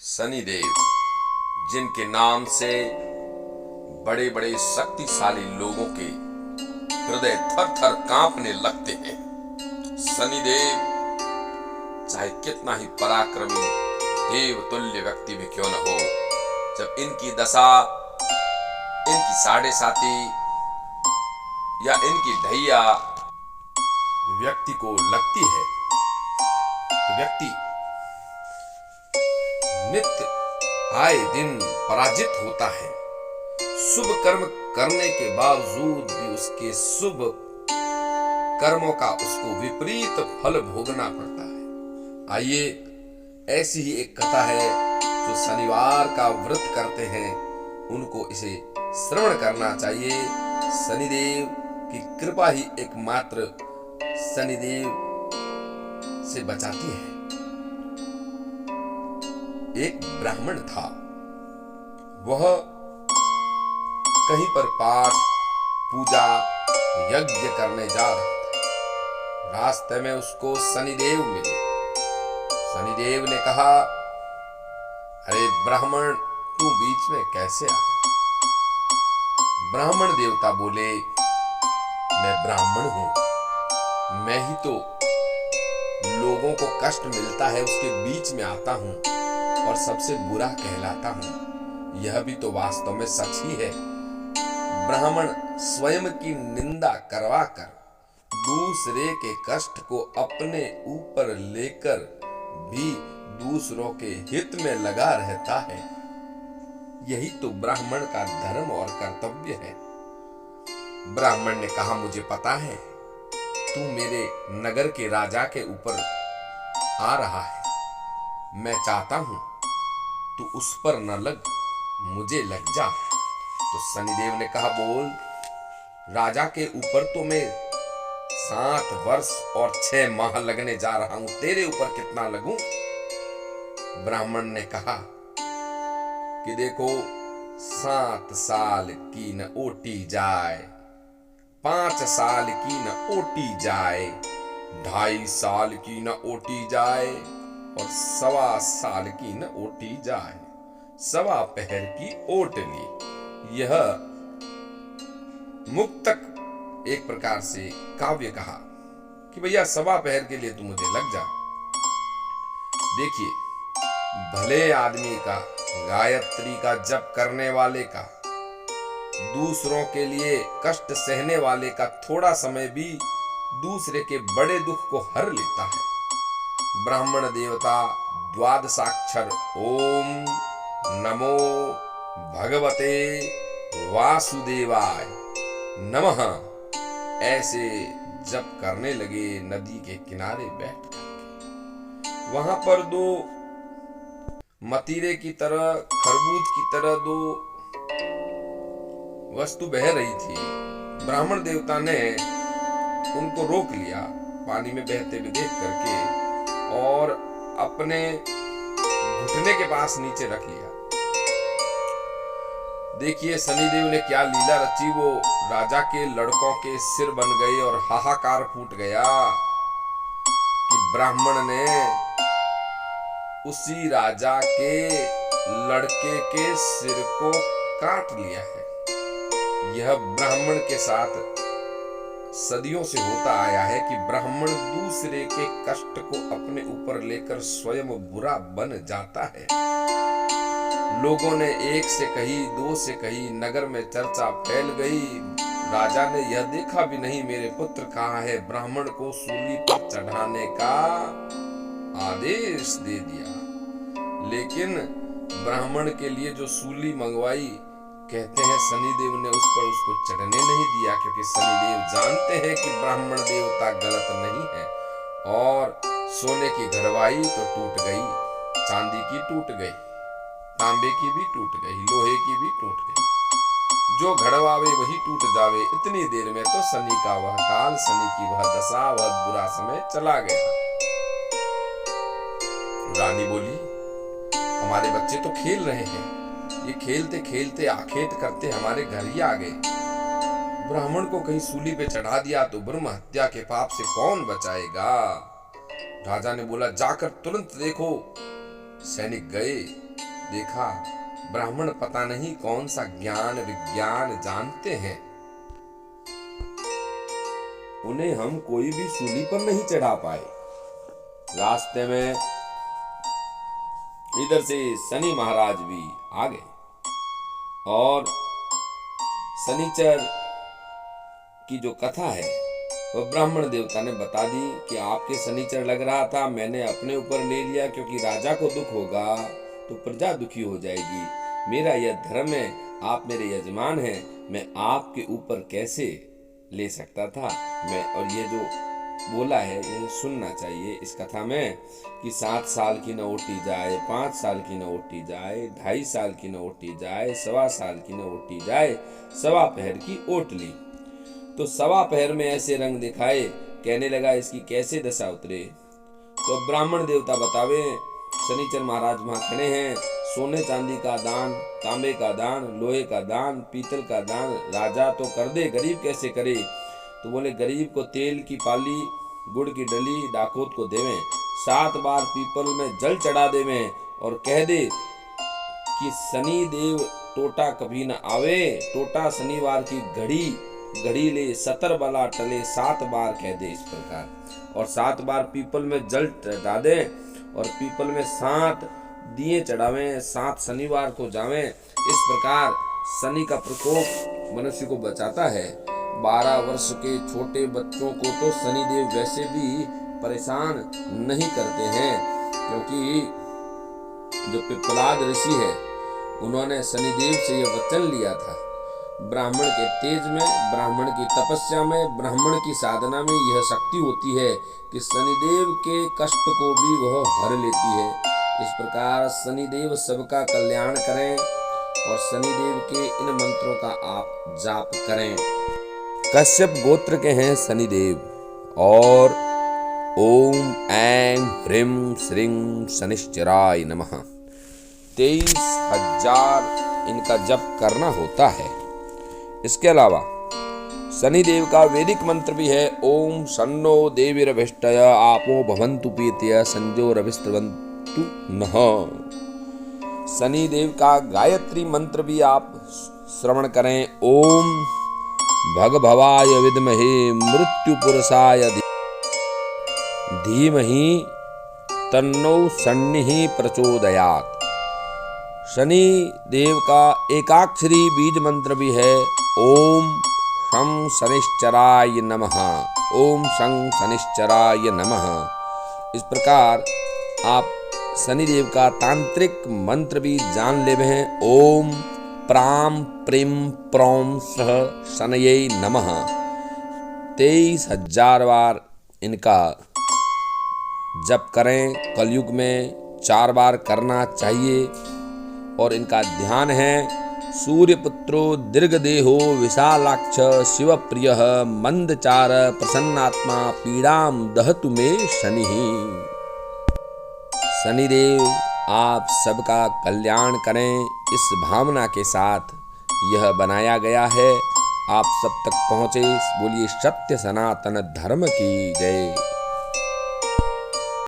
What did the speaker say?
शनिदेव, जिनके नाम से बड़े बड़े शक्तिशाली लोगों के हृदय थर थर कांपने लगते हैं। शनिदेव चाहे कितना ही पराक्रमी देवतुल्य व्यक्ति भी क्यों न हो, जब इनकी दशा, इनकी साढ़े साथी या इनकी ढैया व्यक्ति को लगती है तो व्यक्ति नित्य आए दिन पराजित होता है। शुभ कर्म करने के बावजूद भी उसके शुभ कर्मों का उसको विपरीत फल भोगना पड़ता है। आइए, ऐसी ही एक कथा है जो शनिवार का व्रत करते हैं उनको इसे श्रवण करना चाहिए। शनिदेव की कृपा ही एकमात्र शनिदेव से बचाती है। एक ब्राह्मण था, वह कहीं पर पाठ, पूजा, यज्ञ करने जा रहा था। रास्ते में उसको शनिदेव मिले। शनिदेव ने कहा, अरे ब्राह्मण, तू बीच में कैसे आया? ब्राह्मण देवता बोले, मैं ब्राह्मण हूं, मैं ही तो लोगों को कष्ट मिलता है उसके बीच में आता हूं और सबसे बुरा कहलाता हूं। यह भी तो वास्तव में सच ही है। ब्राह्मण स्वयं की निंदा करवाकर दूसरे के कष्ट को अपने ऊपर लेकर भी दूसरों के हित में लगा रहता है। यही तो ब्राह्मण का धर्म और कर्तव्य है। ब्राह्मण ने कहा, मुझे पता है तू मेरे नगर के राजा के ऊपर आ रहा है, मैं चाहता हूं तू उस पर न लग, मुझे लग जा। तो शनिदेव ने कहा, बोल। राजा के ऊपर तो मैं 7 वर्ष और 6 माह लगने जा रहा हूं, तेरे ऊपर कितना लगूं? ब्राह्मण ने कहा कि देखो, 7 साल की न ओटी जाए, 5 साल की न ओटी जाए, 2.5 साल की न ओटी जाए और 1.25 साल की न ओटी जाए, 1.25 पहर की ओट ली। यह मुक्तक एक प्रकार से काव्य कहा कि भैया 1.25 पहर के लिए तू मुझे लग जा। देखिए, भले आदमी का, गायत्री का जप करने वाले का, दूसरों के लिए कष्ट सहने वाले का थोड़ा समय भी दूसरे के बड़े दुख को हर लेता है। ब्राह्मण देवता द्वादशाक्षर ओम नमो भगवते वासुदेवाय नमः ऐसे जप करने लगे नदी के किनारे बैठ करके। वहां पर 2 मतीरे की तरह, खरबूज की तरह 2 वस्तु बह रही थी। ब्राह्मण देवता ने उनको रोक लिया, पानी में बहते हुए देख करके, और अपने घुटने के पास नीचे रख लिया। देखिए शनिदेव ने क्या लीला रची। वो राजा के लड़कों के सिर बन गए और हाहाकार फूट गया कि ब्राह्मण ने उसी राजा के लड़के के सिर को काट लिया है। यह ब्राह्मण के साथ सदियों से होता आया है कि ब्राह्मण दूसरे के कष्ट को अपने ऊपर लेकर स्वयं बुरा बन जाता है। लोगों ने 1 से कही, 2 से कही, नगर में चर्चा फैल गई। राजा ने यह देखा भी नहीं मेरे पुत्र कहाँ है, ब्राह्मण को सूली पर चढ़ाने का आदेश दे दिया। लेकिन ब्राह्मण के लिए जो सूली मंगवाई, कहते हैं शनिदेव ने उस पर उसको चढ़ने नहीं दिया, क्योंकि शनिदेव जानते हैं कि ब्राह्मण देवता गलत नहीं है। और सोने की घड़वाई तो टूट गई, चांदी की टूट गई, तांबे की भी टूट गई, लोहे की भी टूट गई। जो घड़वावे वही टूट जावे। इतनी देर में तो शनि का वह काल, शनि की वह दशा, वह बुरा समय चला गया। रानी बोली, हमारे बच्चे तो खेल रहे हैं, ये खेलते खेलते आखेट करते हमारे घर ही आ गए। ब्राह्मण को कहीं सूली पे चढ़ा दिया तो ब्रह्म हत्या के पाप से कौन बचाएगा? राजा ने बोला, जाकर तुरंत देखो। सैनिक गए, देखा ब्राह्मण पता नहीं कौन सा ज्ञान विज्ञान जानते हैं, उन्हें हम कोई भी सूली पर नहीं चढ़ा पाए। रास्ते में इधर से शनि महाराज भी आ गए और शनिचर की जो कथा है वह ब्राह्मण देवता ने बता दी कि आपके शनिचर लग रहा था, मैंने अपने ऊपर ले लिया, क्योंकि राजा को दुख होगा तो प्रजा दुखी हो जाएगी। मेरा यह धर्म है, आप मेरे यजमान हैं, मैं आपके ऊपर कैसे ले सकता था। मैं और ये जो बोला है ये सुनना चाहिए इस कथा में कि 7 साल की न ओटी जाए, 5 साल की न ओटी जाए, 2.5 साल की न ओटी जाए, 1.25 साल की न ओटी जाए, 1.25 पहर की ओट ली। तो 1.25 पहर में ऐसे रंग दिखाए, कहने लगा इसकी कैसे दशा उतरे। तो ब्राह्मण देवता बतावे, शनिचर महाराज वहां खड़े हैं, सोने चांदी का दान, तांबे का दान, लोहे का दान, पीतल का दान राजा तो कर दे, गरीब कैसे करे। तो बोले गरीब को तेल की पाली, गुड़ की डली डाकोत को देवें, 7 बार पीपल में जल चढ़ा देवें और कह दे कि शनि देव टोटा कभी न आवे, टोटा शनिवार की घड़ी ले 70 बला टले, 7 बार कह दे इस प्रकार। और 7 बार पीपल में जल चढ़ा दे और पीपल में 7 दिए चढ़ावें, 7 शनिवार को जावें। इस प्रकार शनि का प्रकोप मनुष्य को बचाता है। 12 वर्ष के छोटे बच्चों को तो शनिदेव वैसे भी परेशान नहीं करते हैं, क्योंकि जो पिप्पलाद ऋषि है उन्होंने शनिदेव से यह वचन लिया था। ब्राह्मण के तेज में, ब्राह्मण की तपस्या में, ब्राह्मण की साधना में यह शक्ति होती है कि शनिदेव के कष्ट को भी वह हर लेती है। इस प्रकार शनिदेव सबका कल्याण करें और शनिदेव के इन मंत्रों का आप जाप करें। कश्यप गोत्र के हैं शनिदेव और ओम ऐं ह्रीं श्रीं शनिश्चराय नमः 23,000 इनका जप करना होता है। इसके अलावा शनिदेव का वैदिक मंत्र भी है, ओम शन्नो देवीरभिष्टय आपो भवन्तु पीत्य संजोरभिस्त्रवन्तु नः। शनिदेव का गायत्री मंत्र भी आप श्रवण करें, ओम भगभवाय विद्महे मृत्युपुरुषाय धीमहि तन्नो शनिः प्रचोदयात्। शनि देव का एकाक्षरी बीज मंत्र भी है, ओम शं शनिश्चराय नमः, ओम शं शनिश्चराय नमः। इस प्रकार आप शनिदेव का तांत्रिक मंत्र भी जान ले हैं, ओम प्राम प्रीम प्रौम सह शनये नमः। 23,000 बार इनका जप करें। कलयुग में 4 बार करना चाहिए और इनका ध्यान है, सूर्यपुत्रो दीर्घदेहो विशालाक्ष शिवप्रियः मंदचार प्रसन्नात्मा पीड़ाम दहतु मे शनिः। शनिदेव आप सबका कल्याण करें, इस भावना के साथ यह बनाया गया है। आप सब तक पहुँचे, बोलिए सत्य सनातन धर्म की जय।